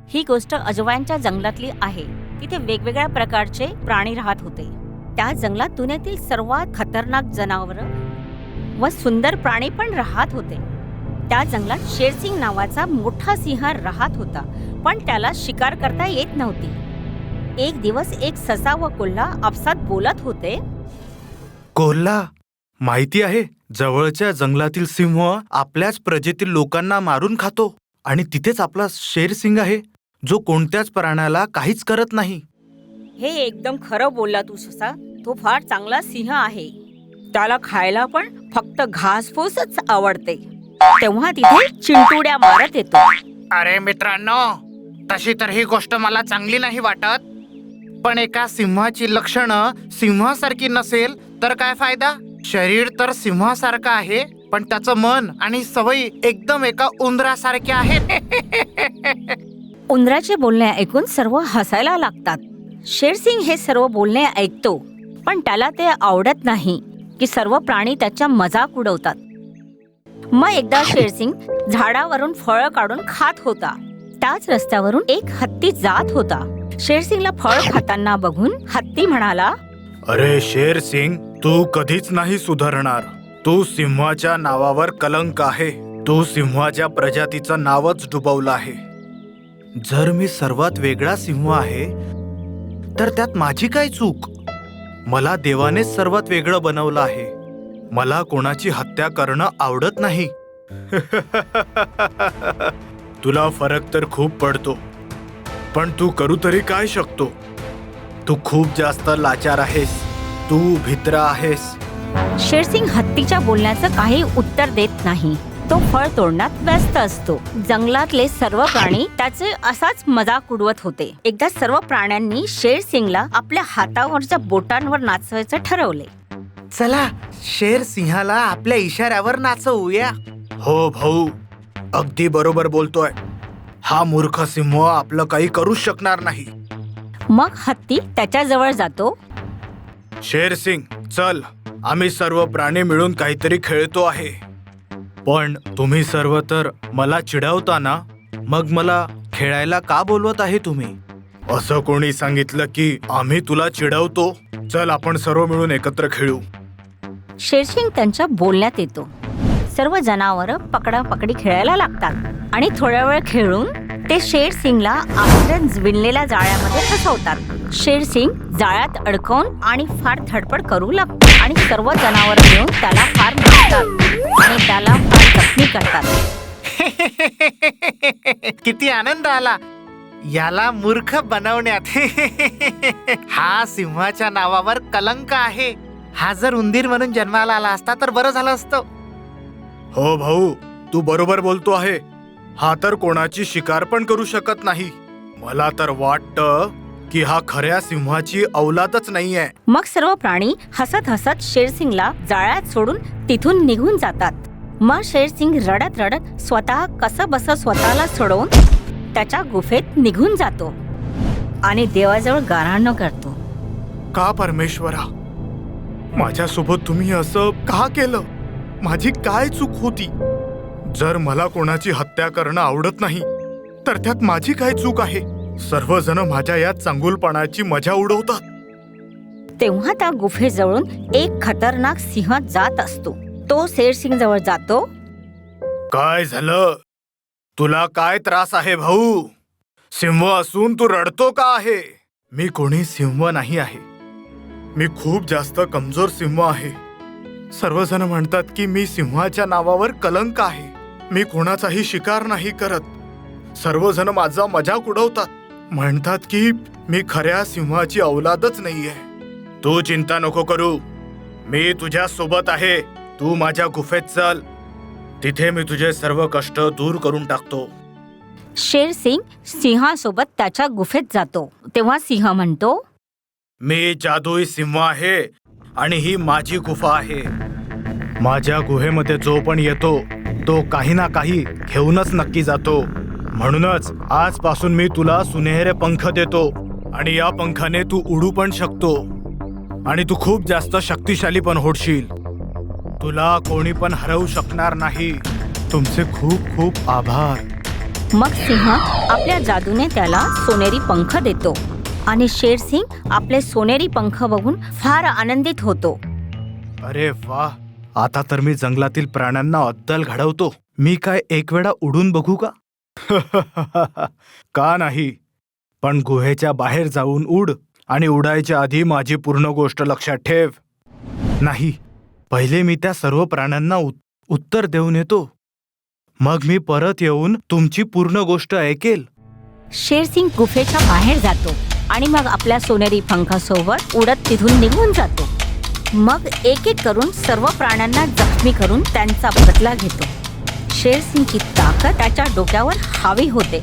ही गोष्ट अजवायनच्या जंगलातली आहे. तिथे वेगवेगळ्या प्रकारचे प्राणी राहत होते. त्या जंगलात दुनियेतील सर्वात खतरनाक जनावर व सुंदर प्राणी पण राहत होते. त्या जंगलात शेरसिंग नावाचा मोठा सिंह राहत होता, पण त्याला शिकार करता येत नव्हती. एक दिवस एक ससा व कोल्हा आपसात बोलत होते. कोल्हा, माहिती आहे, जवळच्या जंगलातील सिंह आपल्याच प्रजेतील लोकांना मारून खातो आणि तिथेच आपला शेरसिंग आहे, जो कोणत्याच प्राण्याला काहीच करत नाही. हे एकदम खरं बोलला तू ससा. तो फार चांगला सिंह आहे. त्याला खायला पण फक्त घासफूसच आवडते. तेव्हा तिथे चिंटुड्या मारत येतो. अरे मित्रांनो, तशी तर ही गोष्ट मला चांगली नाही वाटत. पण एका सिंहाची लक्षणं सिंहासारखी नसेल तर काय फायदा? शरीर तर सिंहासारखं आहे, पण त्याचं मन आणि सवयी एकदम एका उंदरासारख्या आहेत. उंदराचे बोलणे ऐकून सर्व हसायला लागतात. शेरसिंग हे सर्व बोलणे ऐकतो, पण त्याला ते आवडत नाही की सर्व प्राणी त्याच्या मजाक उडवतात. मग एकदा शेरसिंग झाडावरून फळं काढून खात होता. त्याच रस्त्यावरून एक हत्ती जात होता. शेरसिंगला फळ खाताना बघून हत्ती म्हणाला, अरे शेरसिंग, तू कधीच नाही सुधारणार. तू सिंहाच्या नावावर कलंक आहे. तू सिंहाच्या प्रजातीचं नावच डुबवलं आहे. जर मी सर्वात वेगळा सिंह आहे तर त्यात माझी काय चूक? मला देवानेच सर्वात वेगळं बनवलं आहे. मला कोणाची हत्या करणं आवडत नाही. तुला फरक तर खूप पडतो, पण तू करू तरी काय शकतो? तू खूप जास्त लाचार आहेस. तू भित्रा आहेस. शेरसिंग हत्तीच्या बोलण्याचं काही उत्तर देत नाही. तो फळ तोडण्यात व्यस्त असतो. जंगलातले सर्व प्राणी त्याचे असाच मजाक उडवत होते. एकदा सर्व प्राण्यांनी शेरसिंगला आपल्या हातावरच्या बोटांवर नाचवायचं ठरवले. चला, शेर सिंहाला आपल्या इशाऱ्यावर नाचवूया. हो भाऊ, अगदी बरोबर बोलतोय. हा मूर्ख सिंह आपलं काही करूच शकणार नाही. मग हत्ती त्याच्याजवळ जातो. शेरसिंग, चल, आम्ही सर्व प्राणी मिळून काहीतरी खेळतो आहे. पण तुम्ही सर्व तर मला चिडवता ना, मग मला खेळायला का बोलवत आहे तुम्ही? असं कोणी सांगितलं की आम्ही तुला चिडवतो? चल, आपण सर्व मिळून एकत्र खेळू. शेरसिंग त्यांच्या बोलण्यात येतो. सर्व जनावरं पकडापकडी खेळायला लागतात आणि थोड्या वेळ खेळून ते शेरसिंगला आपल्या विणलेल्या जाळ्यामध्ये फसवतात. शेरसिंग जाळ्यात अडकवून आणि फार धडपड करू लागतो आणि सर्व जनावर मिळून त्याला फार मारतात आणि त्याला फार जखमी करतात. किती आनंद आला याला मूर्ख बनवण्यात. हा सिंहाच्या नावावर कलंक आहे. हा जर उंदीर म्हणून जन्माला आला असता तर बरं झालं असतं. हो भाऊ, तू बरोबर बोलतो आहे. हा तर कोणाची शिकार पण करू शकत नाही. मला तर वाटतं की हा खऱ्या सिंहाची औलादच नाहीये. मग सर्व प्राणी हसत हसत शेरसिंगला जाळ्यात सोडून तिथून निघून जातात. मग शेरसिंग रडत रडत स्वतः कसं बसं स्वतःला सोडवून त्याच्या गुफेत निघून जातो आणि देवाजवळ गाऱ्हाण करतो. का परमेश्वरा, माझ्यासोबत तुम्ही असं का केलं? माझी काय चूक होती? जर मला कोणाची हत्या करणं आवडत नाही तर त्यात माझी काय चूक आहे? सर्वजण माझ्या या चांगुलपणाची मजा उडवतात. तेव्हा त्या गुफेजवळून एक खतरनाक सिंह जात असतो. तो शेरसिंग जवळ जातो. काय झालं? तुला काय त्रास आहे भाऊ? सिंह असून तू रडतो का आहे? मी कोणी सिंह नाही आहे. मी खूप जास्त कमजोर सिंह आहे. सर्वजण म्हणतात की मी सिंहाच्या नावावर कलंक आहे. मी कोणाचाही शिकार नाही करत. सर्वजण माझा मजाक उडवतात. म्हणतात की मी खऱ्या सिंहाची औलादच नाहीये. तू चिंता नको करू. मी तुझ्या सोबत आहे. तू माझ्या गुफेत चल. तिथे मी तुझे सर्व कष्ट दूर करून टाकतो. शेरसिंग सिंहासोबत त्याच्या गुफेत जातो. तेव्हा सिंह म्हणतो, मी जादुई सिंह आहे आणि ही माझी गुफा आहे. माझ्या गुहेमध्ये जो पण येतो तो काही ना काही घेऊनच नक्की जातो. म्हणूनच आजपासून मी तुला सुनहरे पंख देतो आणि या पंखाने तू उडू पण शकतो आणि तू खूप जास्त शक्तिशाली पण होशील. तुला कोणी पण हरवू शकणार नाही. तुमचे खूप खूप आभार. मग सिंह आपल्या जादूने त्याला सोनेरी पंख देतो आणि शेरसिंग आपले सोनेरी पंख बघून फार आनंदित होतो. अरे वा, आता तर मी जंगलातील प्राण्यांना अद्दल घडवतो. मी काय एक वेळा उडून बघू का? का नाही, पण गुहेच्या बाहेर जाऊन उड आणि उडायच्या आधी माझी पूर्ण गोष्ट लक्षात ठेव. नाही, पहिले मी त्या सर्व प्राण्यांना उत्तर देऊन येतो. मग मी परत येऊन तुमची पूर्ण गोष्ट ऐकेल. शेरसिंग गुफेच्या बाहेर जातो आणि मग आपल्या सोनेरी पंखासोबत उडत तिथून निघून जातो. मग एक एक करून सर्व प्राण्यांना जखमी करून त्यांचा बदला घेतो. शेरसिंगची ताकद त्याच्या डोक्यावर हावी होते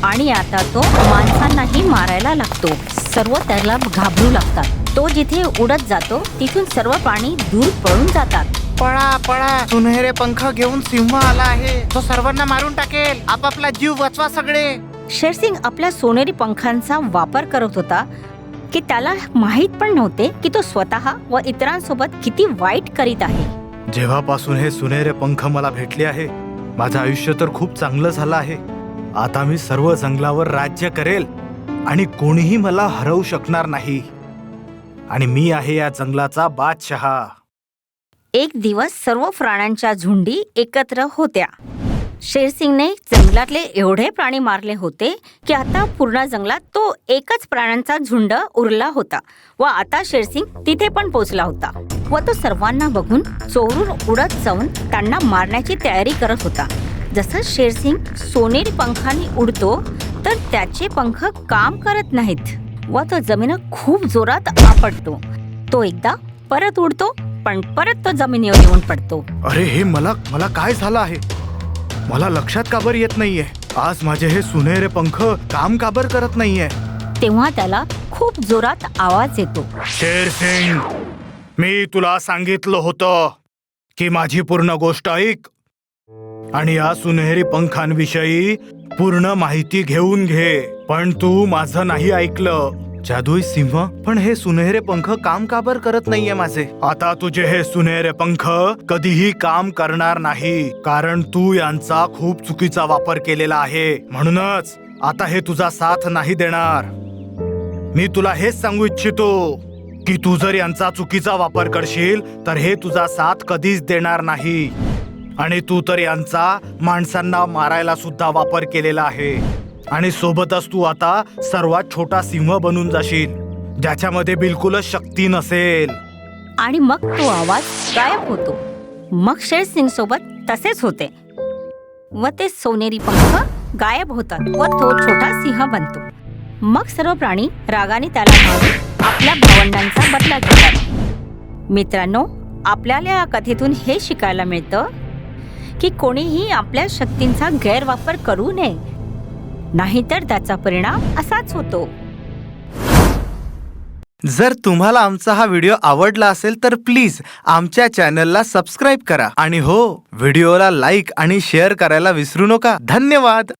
आणि आता तो माणसांनाही मारायला लागतो. सर्व त्याला घाबरू लागतात. तो जिथे उडत जातो तिथून सर्व प्राणी दूर पळून जातात. पळा पळा, सुनहरे पंख घेऊन सिंह आला आहे. तो सर्वांना मारून टाकेल. आपापला जीव वाचवा सगळे. शेरसिंग आपल्या सोनेरी पंखांचा वापर करत होता की त्याला माहीत पण नव्हते की तो स्वतः व इतरांसोबत किती वाईट करीत आहे. जेव्हापासून हे सुनहरे पंख मला भेटले आहे, माझं आयुष्य तर खूप चांगलं झालं आहे. आता मी सर्व जंगलावर राज्य करेल आणि कोणीही मला हरवू शकणार नाही. आणि मी आहे या जंगलाचा बादशहा. एक दिवस सर्व प्राण्यांच्या झुंडी एकत्र होत्या. शेरसिंगने जंगलातले एवढे प्राणी मारले होते की आता पूर्ण जंगलात तो एकच प्राण्यांचा झुंड उरला होता व आता शेरसिंग तिथे पण पोचला होता व तो सर्वांना बघून चोरून उडत जाऊन त्यांना मारण्याची तयारी करत होता. जसं शेरसिंग सोनेरी पंखांनी उडतो तर त्याचे पंख काम करत नाहीत व तो जमिनीवर खूप जोरात आपटतो. तो एकदा परत उडतो पण परत तो जमिनीवर येऊन पडतो. अरे हे मला काय झालं आहे? मला लक्षात का बरं येत नाहीये? आज माझे हे सुनहरे पंख काम का बरं करत नाहीये? तेव्हा त्याला खूप जोरात आवाज येतो. शेरसिंग, मी तुला सांगितलं होतं की माझी पूर्ण गोष्ट ऐक आणि या सुनहरी पंखांविषयी पूर्ण माहिती घेऊन घे. पण तू माझं नाही ऐकलं. जादुई सिंह, पण हे सुनहरे पंख काम का बरं करत नाहीये माझे? आता तुझे हे सुनहरे पंख कधीही काम करणार नाही, कारण तू यांचा खूप चुकीचा वापर केलेला आहे. म्हणूनच आता हे तुझा साथ नाही देणार. मी तुला हेच सांगू इच्छितो की तू जर यांचा चुकीचा वापर करशील तर हे तुझा साथ कधीच देणार नाही. आणि तू तर यांचा माणसांना मारायला सुद्धा वापर केलेला आहे. आणि सोबतच तू आता सर्वात छोटा सिंह बनून जाशील, ज्याच्यामध्ये बिलकुलच शक्ती नसेल. आणि मग तो आवाज गायब होतो. मग शेरसिंग सोबत तसेच होते व ते सोनेरी पंख गायब होतात व तो छोटा सिंह बनतो. मग सर्व प्राणी रागाने त्याला मारून आपल्या भावंडांचा बदला घेतात. मित्रांनो, आपल्याला या कथेतून हे शिकायला मिळतं की कोणीही आपल्या शक्तींचा गैरवापर करू नये, नाहीतर त्याचा परिणाम असाच होतो. जर तुम्हाला आमचा हा व्हिडिओ आवडला असेल तर प्लीज आमच्या चॅनलला सबस्क्राईब करा आणि हो, व्हिडिओला लाईक आणि शेअर करायला विसरू नका. धन्यवाद.